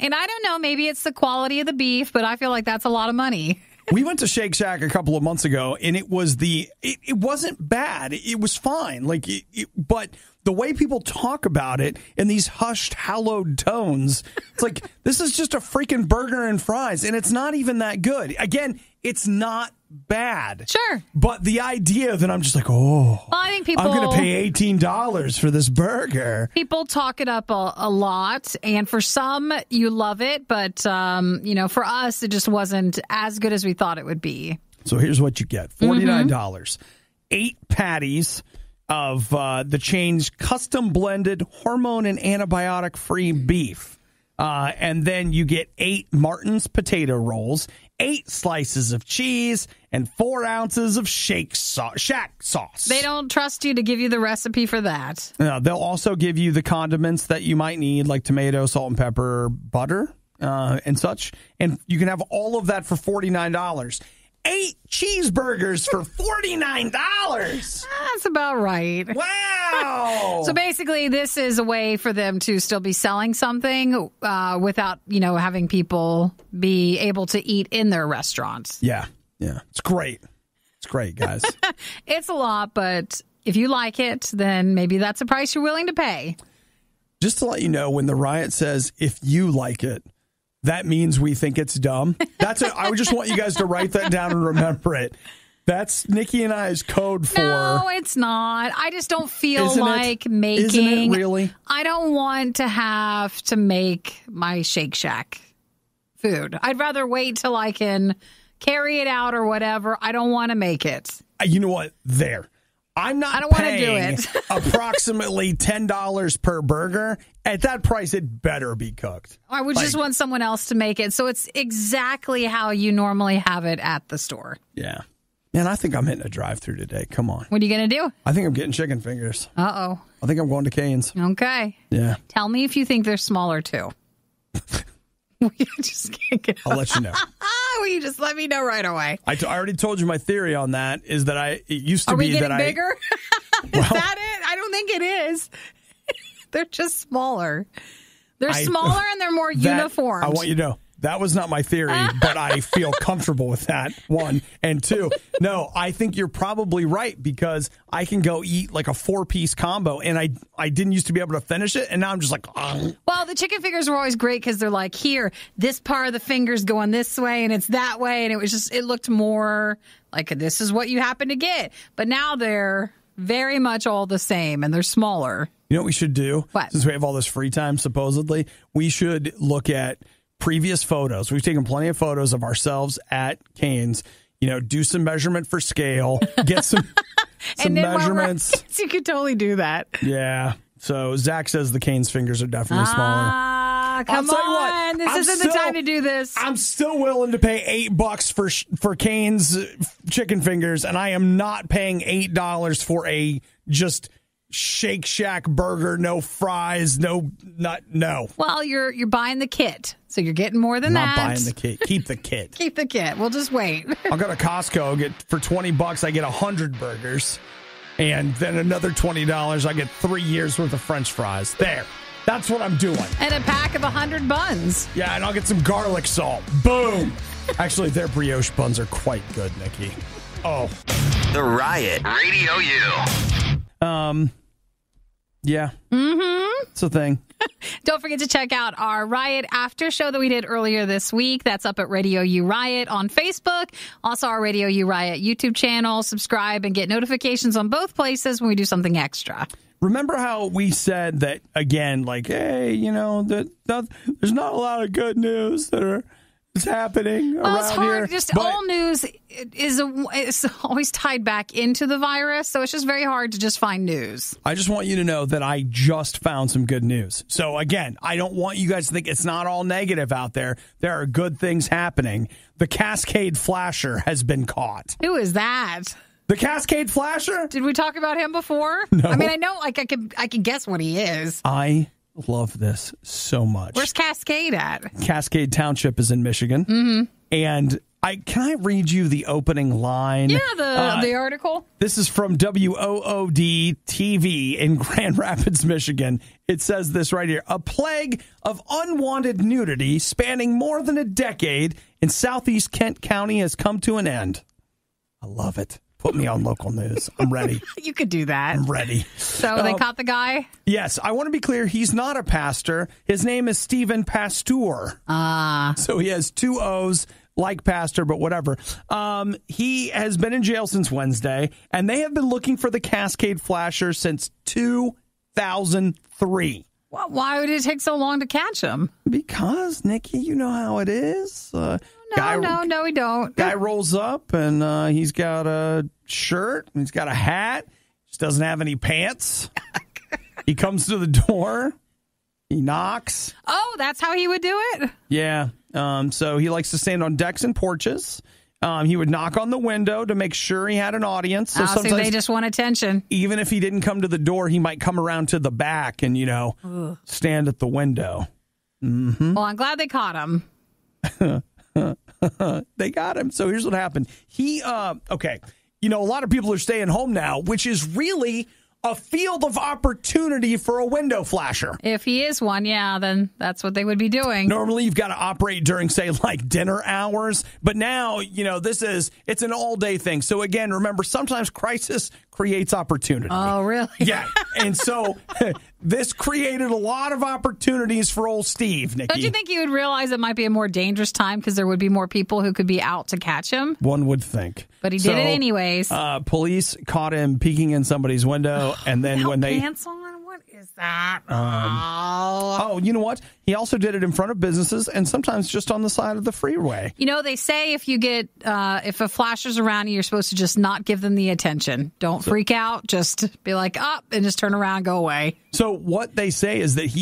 S1: And I don't know, maybe it's the quality of the beef, but I feel like that's a lot of money.
S2: We went to Shake Shack a couple of months ago, and it wasn't bad. It was fine. But the way people talk about it in these hushed, hallowed tones, it's like, this is just a freaking burger and fries, and it's not even that good. Again, it's not bad.
S1: Sure.
S2: But the idea that I'm just like,
S1: I think
S2: I'm going to pay $18 for this burger.
S1: People talk it up a lot, and for some, you love it, but, for us, it just wasn't as good as we thought it would be.
S2: So here's what you get. $49. 8 patties of the chain's custom-blended hormone and antibiotic-free beef. And then you get 8 Martin's potato rolls, 8 slices of cheese, and 4 ounces of Shack sauce.
S1: They don't trust you to give you the recipe for that.
S2: They'll also give you the condiments that you might need, like tomato, salt and pepper, butter, and such. And you can have all of that for $49. 8 cheeseburgers for $49.
S1: That's about right.
S2: Wow.
S1: So basically, this is a way for them to still be selling something without, having people be able to eat in their restaurants.
S2: Yeah. It's great. It's great, guys.
S1: It's a lot, but if you like it, then maybe that's a price you're willing to pay.
S2: Just to let you know, when the Riot says, if you like it, that means we think it's dumb. I would just want you guys to write that down and remember it. That's Nikki and I's code for...
S1: No, it's not. I just don't feel like making...
S2: Isn't it really?
S1: I don't want to have to make my Shake Shack food. I'd rather wait till I can carry it out or whatever. I don't want to make it.
S2: You know what? There. I'm not
S1: I don't want to
S2: paying
S1: do it.
S2: approximately $10 per burger. At that price, it better be cooked.
S1: I would just want someone else to make it. So it's exactly how you normally have it at the store.
S2: Yeah. Man, I think I'm hitting a drive-thru today. Come on.
S1: What are you going to do?
S2: I think I'm getting chicken fingers.
S1: Uh-oh.
S2: I think I'm going to Cane's.
S1: Okay.
S2: Yeah.
S1: Tell me if you think they're smaller, too. We just can't get
S2: I'll let you know.
S1: Will you just let me know right away?
S2: I already told you my theory on that is that it used to
S1: Are
S2: be
S1: we
S2: that
S1: getting bigger? Is that it? I don't think it is. They're just smaller. They're smaller and they're more uniform.
S2: I want you to know. That was not my theory, but I feel comfortable with that, one. And two, no, I think you're probably right because I can go eat like a 4-piece combo, and I didn't used to be able to finish it, and now I'm just like, oh.
S1: Well, the chicken fingers were always great because they're like, here, this part of the finger's going this way, and it's that way, and it looked more like this is what you happen to get. But now they're very much all the same, and they're smaller.
S2: You know what we should do?
S1: What?
S2: Since we have all this free time, supposedly, we should look at previous photos. We've taken plenty of photos of ourselves at Cane's. Do some measurement for scale, get some measurements.
S1: You could totally do that.
S2: Yeah. So Zach says the Cane's fingers are definitely smaller.
S1: Come on. This isn't the time to do this.
S2: I'm still willing to pay $8 for Cane's chicken fingers, and I am not paying $8 for a just Shake Shack burger, no fries, no.
S1: Well, you're buying the kit, so you're getting more than that.
S2: Not buying the kit. Keep the kit.
S1: Keep the kit. We'll just wait.
S2: I'll go to Costco. For $20, I get 100 burgers, and then another $20, I get 3 years worth of French fries. There. That's what I'm doing.
S1: And a pack of 100 buns.
S2: Yeah, and I'll get some garlic salt. Boom. Actually, their brioche buns are quite good, Nikki. Oh.
S3: The Riot. Radio U.
S2: Yeah. Mm-hmm. It's a thing.
S1: Don't forget to check out our Riot After Show that we did earlier this week. That's up at Radio U Riot on Facebook. Also, our Radio U Riot YouTube channel. Subscribe and get notifications on both places when we do something extra.
S2: Remember how we said that, again, like, hey, there's not a lot of good news is happening around
S1: it's hard.
S2: here.
S1: Just all news is always tied back into the virus, so it's just very hard to just find news.
S2: I just want you to know that I just found some good news. So, again, I don't want you guys to think it's not all negative out there. There are good things happening. The Cascade Flasher has been caught.
S1: Who is that?
S2: The Cascade Flasher?
S1: Did we talk about him before?
S2: No.
S1: I mean, I know, I can guess what he is.
S2: I love this so much.
S1: Where's Cascade at?
S2: Cascade Township is in Michigan.
S1: Mm-hmm.
S2: And can I read you the opening line?
S1: Yeah, the article.
S2: This is from WOOD TV in Grand Rapids, Michigan. It says this right here. A plague of unwanted nudity spanning more than a decade in southeast Kent County has come to an end. I love it. Put me on local news. I'm ready.
S1: You could do that.
S2: I'm ready.
S1: So they caught the guy? Yes.
S2: I want to be clear. He's not a pastor. His name is Stephen Pasteur. So he has 2 O's, like pastor, but whatever. He has been in jail since Wednesday, and they have been looking for the Cascade Flasher since 2003.
S1: Well, why would it take so long to catch him?
S2: Because, Nikki, you know how it is.
S1: No, we don't.
S2: Guy rolls up, and he's got a shirt, and he's got a hat. Just doesn't have any pants. He comes to the door. He knocks.
S1: Oh, that's how he would do it?
S2: Yeah. So he likes to stand on decks and porches. He would knock on the window to make sure he had an audience. So
S1: sometimes they just want attention.
S2: Even if he didn't come to the door, he might come around to the back and, stand at the window. Mm-hmm.
S1: Well, I'm glad they caught him.
S2: They got him. So here's what happened. A lot of people are staying home now, which is really a field of opportunity for a window flasher.
S1: If he is one, yeah, then that's what they would be doing.
S2: Normally, you've got to operate during, say, like dinner hours. But now, it's an all-day thing. So, again, remember, sometimes crisis creates opportunity.
S1: Oh, really?
S2: Yeah. And so this created a lot of opportunities for old Steve, Nikki.
S1: Don't you think he would realize it might be a more dangerous time because there would be more people who could be out to catch him?
S2: One would think.
S1: But he did it anyways.
S2: Police caught him peeking in somebody's window, and then when they
S1: pants on, what is that?
S2: you know what? He also did it in front of businesses and sometimes just on the side of the freeway.
S1: They say if you get if a flasher's around you, you're supposed to just not give them the attention. Don't freak out. Just be like up and just turn around and go away.
S2: So what they say is that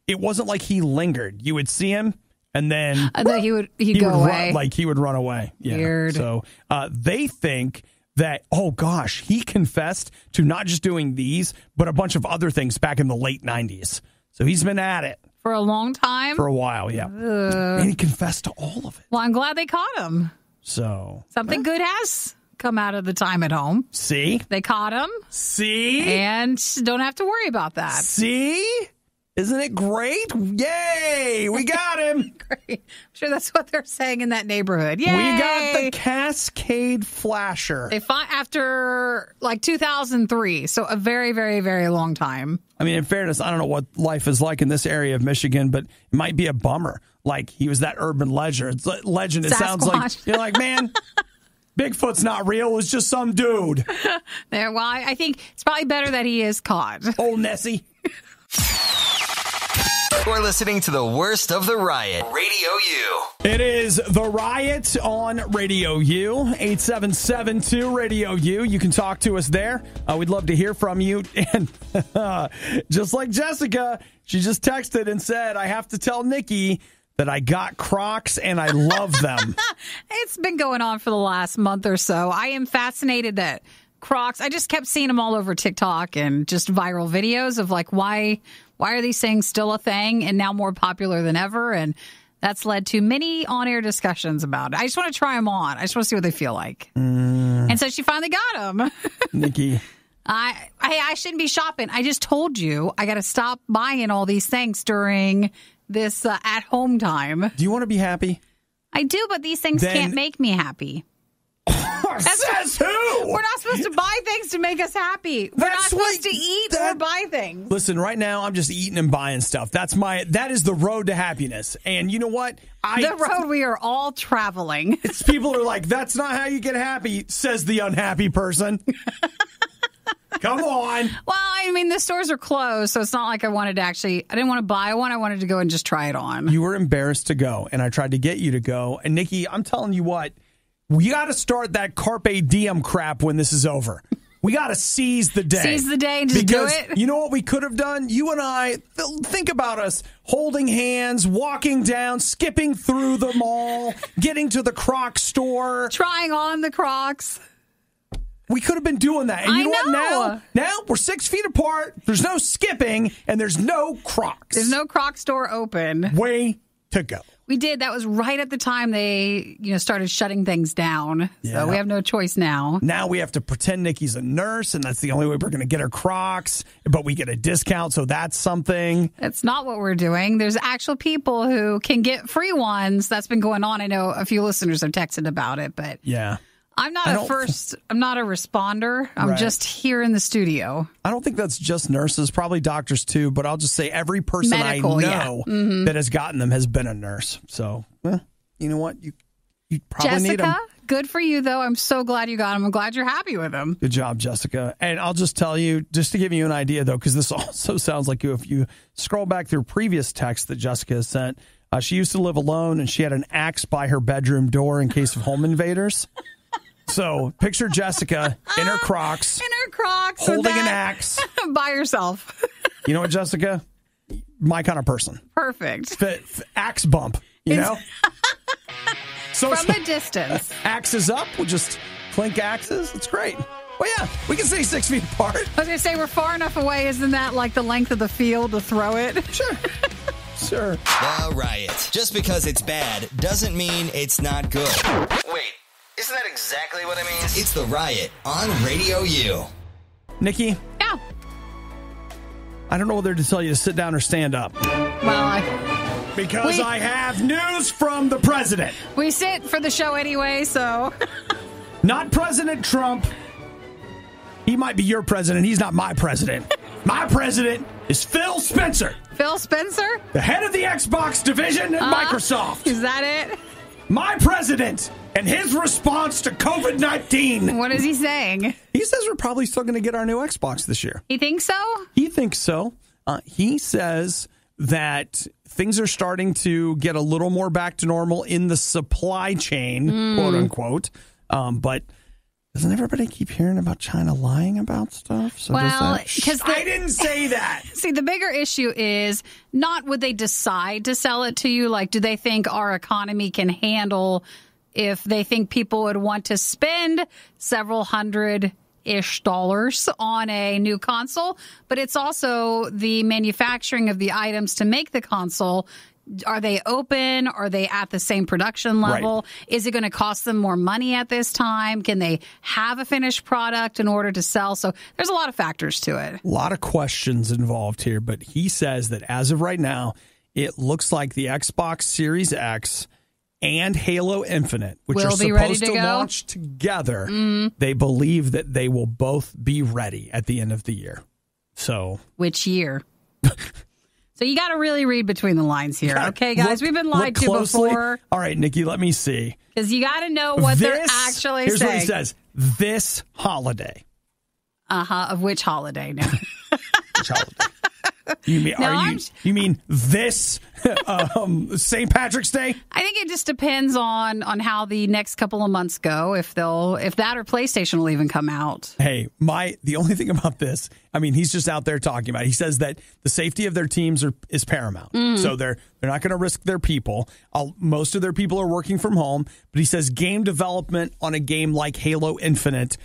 S2: it wasn't like he lingered. You would see him. And then
S1: he'd go away.
S2: He would run away. Yeah.
S1: Weird.
S2: So they think that, oh gosh, he confessed to not just doing these, but a bunch of other things back in the late 90s. So he's been at it.
S1: For a long time?
S2: For a while, yeah. And he confessed to all of it.
S1: Well, I'm glad they caught him.
S2: So.
S1: Something good has come out of the time at home.
S2: See?
S1: They caught him.
S2: See?
S1: And don't have to worry about that.
S2: See? Isn't it great? Yay! We got him.
S1: Great. I'm sure that's what they're saying in that neighborhood. Yay!
S2: We got the Cascade Flasher.
S1: They fought after 2003, so a very, very, very long time.
S2: I mean, in fairness, I don't know what life is like in this area of Michigan, but it might be a bummer. Like, he was that urban legend. It sounds like, you're like, man, Bigfoot's not real. It was just some dude.
S1: Well, I think it's probably better that he is caught.
S2: Old Nessie.
S3: We're listening to the worst of the riot. Radio U.
S2: It is the riot on Radio U. 8772 Radio U. You can talk to us there. We'd love to hear from you. And just like Jessica, she just texted and said, I have to tell Nikki that I got Crocs and I love them.
S1: It's been going on for the last month or so. I am fascinated that Crocs, I just kept seeing them all over TikTok and just viral videos of why are these things still a thing and now more popular than ever? And that's led to many on-air discussions about it. I just want to try them on. I just want to see what they feel like. And so she finally got them.
S2: Nikki.
S1: I shouldn't be shopping. I just told you I got to stop buying all these things during this at-home time.
S2: Do you want to be happy?
S1: I do, but these things can't make me happy.
S2: Says who?
S1: We're not supposed to buy things to make us happy. We're not supposed to eat or buy things.
S2: Listen, right now I'm just eating and buying stuff. That is the road to happiness. And you know what?
S1: The road we are all traveling.
S2: It's people are like, that's not how you get happy, says the unhappy person. Come on.
S1: Well, I mean, the stores are closed, so it's not like I didn't want to buy one. I wanted to go and just try it on.
S2: You were embarrassed to go, and I tried to get you to go. And Nikki, I'm telling you what. We got to start that Carpe Diem crap when this is over. We got to seize the day.
S1: Seize the day and just do it?
S2: You know what we could have done? You and I, think about us holding hands, walking down, skipping through the mall, getting to the Crocs store.
S1: Trying on the Crocs.
S2: We could have been doing that. And you know what? Now we're 6 feet apart. There's no skipping, and there's no Crocs.
S1: There's no Croc store open.
S2: Way to go.
S1: We did. That was right at the time they, started shutting things down.
S2: Yeah.
S1: So we have no choice now.
S2: Now we have to pretend Nikki's a nurse, and that's the only way we're going to get her Crocs. But we get a discount, so that's something.
S1: That's not what we're doing. There's actual people who can get free ones. That's been going on. I know a few listeners have texted about it, but
S2: yeah.
S1: I'm not I'm not a responder. I'm just here in the studio.
S2: I don't think that's just nurses, probably doctors too, but I'll just say every person
S1: Medical,
S2: I know that has gotten them has been a nurse. So, you know what? You probably need them.
S1: Jessica, good for you, though. I'm so glad you got them. I'm glad you're happy with them.
S2: Good job, Jessica. And I'll just tell you, just to give you an idea, though, because this also sounds like if you scroll back through previous texts that Jessica has sent, she used to live alone, and she had an axe by her bedroom door in case of home invaders. So picture Jessica in her Crocs. Holding an axe.
S1: By herself.
S2: You know what, Jessica? My kind of person.
S1: Perfect.
S2: Axe bump, you know?
S1: So from a distance.
S2: Axes up. We'll just clink axes. It's great. Well, yeah, we can stay 6 feet apart.
S1: I was going to say, we're far enough away. Isn't that like the length of the field to throw it?
S2: Sure.
S3: The Riot. Just because it's bad doesn't mean it's not good. Wait. Isn't that exactly what it means? It's The Riot on Radio U.
S2: Nikki?
S1: Yeah.
S2: I don't know whether to tell you to sit down or stand up.
S1: Well,
S2: because I have news from the president.
S1: We sit for the show anyway, so.
S2: Not President Trump. He might be your president. He's not my president. My president is Phil Spencer.
S1: Phil Spencer?
S2: The head of the Xbox division at Microsoft.
S1: Is that it?
S2: My president and his response to COVID-19.
S1: What is he saying?
S2: He says we're probably still going to get our new Xbox this year.
S1: He thinks so?
S2: He thinks so. He says that things are starting to get a little more back to normal in the supply chain, quote unquote. But doesn't everybody keep hearing about China lying about stuff? So
S1: because
S2: I didn't say that.
S1: See, the bigger issue is not would they decide to sell it to you? Like, do they think our economy can handle if they think people would want to spend several $100-ish on a new console? But it's also the manufacturing of the items to make the console. Are they open? Are they at the same production level? Right. Is it going to cost them more money at this time? Can they have a finished product in order to sell? So there's a lot of factors to it. A
S2: lot of questions involved here, but he says that as of right now, it looks like the Xbox Series X and Halo Infinite, which are supposed to launch together, they believe that they will both be ready at the end of the year. So,
S1: which year? So you got to really read between the lines here. Okay, guys, we've been lied to before.
S2: All right, Nikki, let me see.
S1: Because you got to know what they're actually
S2: here's
S1: saying.
S2: Here's what he says. This holiday.
S1: Of which holiday now?
S2: Which holiday? You mean this St. Patrick's Day?
S1: I think it just depends on how the next couple of months go. If that or PlayStation will even come out.
S2: Hey, the only thing about this, I mean, he's just out there talking about it. He says that the safety of their teams is paramount. So they're not going to risk their people. Most of their people are working from home. But he says game development on a game like Halo Infinite,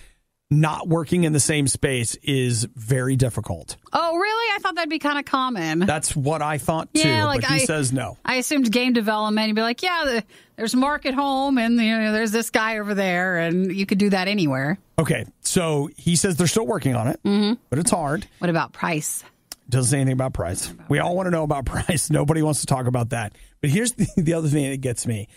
S2: not working in the same space, is very difficult.
S1: Oh, really? I thought that'd be kind of common.
S2: That's what I thought, too, but he says no.
S1: I assumed game development, you'd be like, yeah, there's Mark at home, and there's this guy over there, and you could do that anywhere.
S2: Okay, so he says they're still working on it, but it's hard.
S1: What about price?
S2: Doesn't say anything about price. We all want to know about price. Nobody wants to talk about that. But here's the other thing that gets me.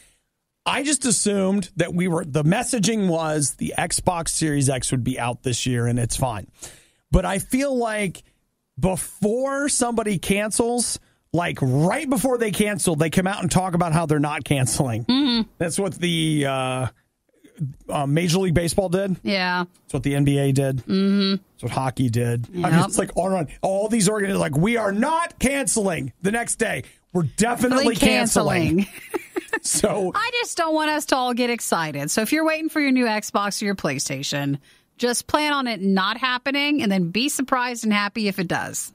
S2: I just assumed that the messaging was the Xbox Series X would be out this year and it's fine. But I feel like before somebody cancels, like right before they cancel, they come out and talk about how they're not canceling. That's what the Major League Baseball did.
S1: Yeah.
S2: That's what the NBA did. That's what hockey did.
S1: Yep.
S2: I mean, it's like all these organizations, like, we are not canceling the next day. We're definitely canceling. So
S1: I just don't want us to all get excited. So if you're waiting for your new Xbox or your PlayStation, just plan on it not happening and then be surprised and happy if it does.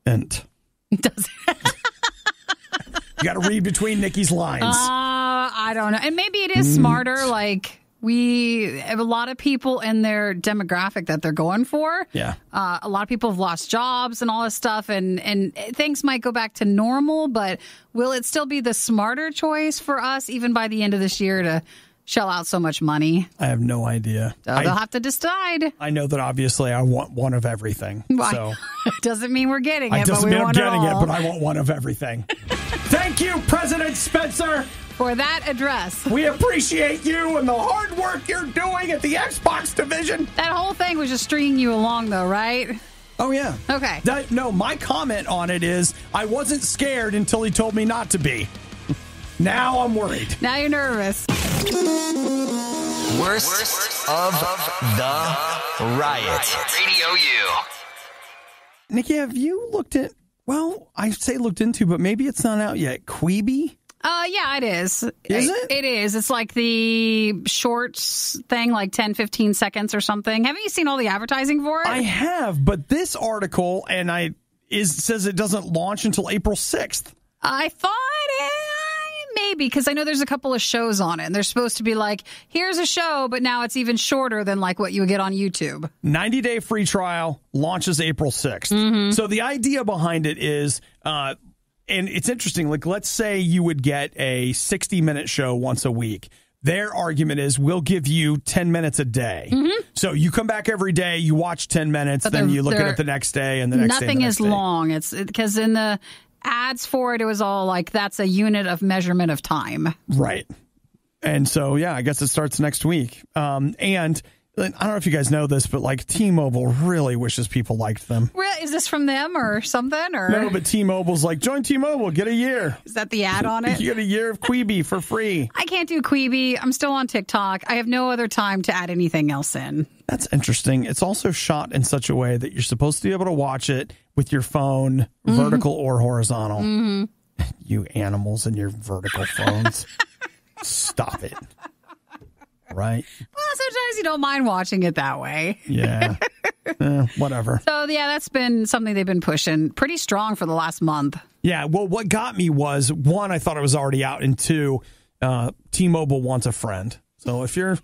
S2: And
S1: it does.
S2: You got to read between Nikki's lines.
S1: I don't know. And maybe it is smarter. Like, we have a lot of people in their demographic that they're going for.
S2: Yeah.
S1: A lot of people have lost jobs and all this stuff, and things might go back to normal, but will it still be the smarter choice for us, even by the end of this year, to shell out so much money?
S2: I have no idea.
S1: So they'll have to decide.
S2: I know that obviously I want one of everything. So
S1: it doesn't mean we're getting it,
S2: it doesn't
S1: but we
S2: mean
S1: want
S2: I'm getting
S1: it all.
S2: But I want one of everything. Thank you, President Spencer,
S1: for that address.
S2: We appreciate you and the hard work you're doing at the Xbox division.
S1: That whole thing was just stringing you along, though, right?
S2: Oh, yeah.
S1: Okay.
S2: No, my comment on it is I wasn't scared until he told me not to be. Now I'm worried.
S1: Now you're nervous.
S3: Worst of the riot. Radio U.
S2: Nikki, have you looked at, well, I say looked into, but maybe it's not out yet, Quibi?
S1: Yeah, it is.
S2: Is it?
S1: It is. It's like the shorts thing, like 10, 15 seconds or something. Haven't you seen all the advertising for it?
S2: I have, but this article says it doesn't launch until April 6th.
S1: I thought maybe, because I know there's a couple of shows on it, and they're supposed to be like, here's a show, but now it's even shorter than like what you would get on YouTube.
S2: 90-day free trial launches April 6th. So the idea behind it is, and it's interesting, like let's say you would get a 60-minute show once a week. Their argument is we'll give you 10 minutes a day. So you come back every day, you watch 10 minutes, then you look at it the next day and the next day.
S1: Nothing is long. It's because in the ads for it was all like that's a unit of measurement of time.
S2: Right. And so, yeah, I guess it starts next week. And I don't know if you guys know this, but like T-Mobile really wishes people liked them.
S1: Is this from them or something? Or
S2: no, but T-Mobile's like, join T-Mobile, get a year.
S1: Is that the ad on it?
S2: You get a year of Quibi for free.
S1: I can't do Quibi. I'm still on TikTok. I have no other time to add anything else in.
S2: That's interesting. It's also shot in such a way that you're supposed to be able to watch it with your phone, vertical or horizontal. You animals and your vertical phones. Stop it. Right?
S1: Well, sometimes you don't mind watching it that way.
S2: Yeah. Whatever.
S1: So, yeah, that's been something they've been pushing pretty strong for the last month.
S2: Yeah. Well, what got me was, one, I thought it was already out, and two, T-Mobile wants a friend. So if you're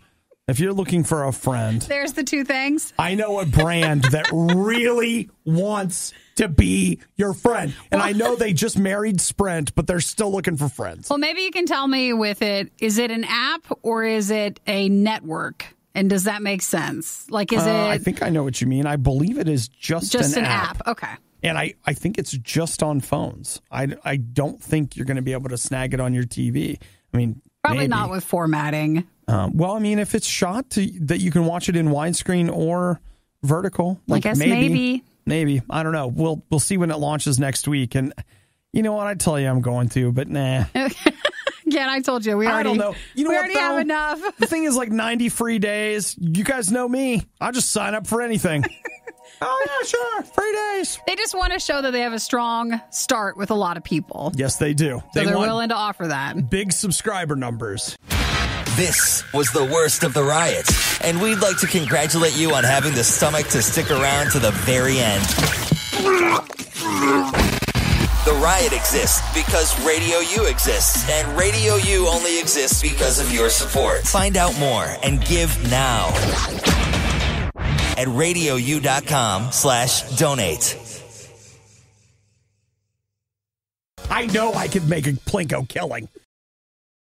S2: looking for a friend.
S1: There's the two things.
S2: I know a brand that really wants to be your friend. And I know they just married Sprint, but they're still looking for friends.
S1: Well, maybe you can tell me with it, is it an app or is it a network? And does that make sense? Like, is it?
S2: I think I know what you mean. I believe it is just an app.
S1: Okay.
S2: And I think it's just on phones. I don't think you're going to be able to snag it on your TV. I mean,
S1: probably
S2: maybe.
S1: not with formatting.
S2: Well, I mean, if it's shot that you can watch it in widescreen or vertical, like
S1: I guess maybe.
S2: I don't know. We'll see when it launches next week. And you know what? I tell you, I'm going to, but nah.
S1: Again, I told you
S2: I don't know. You know
S1: we
S2: what,
S1: already
S2: though?
S1: have enough.
S2: The thing is, like 90 free days. You guys know me. I'll just sign up for anything. Oh yeah, sure, free days.
S1: They just want to show that they have a strong start with a lot of people.
S2: Yes, they do.
S1: So they're willing to offer that.
S2: Big subscriber numbers.
S3: This was the worst of the riots, and we'd like to congratulate you on having the stomach to stick around to the very end. The Riot exists because Radio U exists, and Radio U only exists because of your support. Find out more and give now at RadioU.com/donate.
S2: I know I could make a Plinko killing.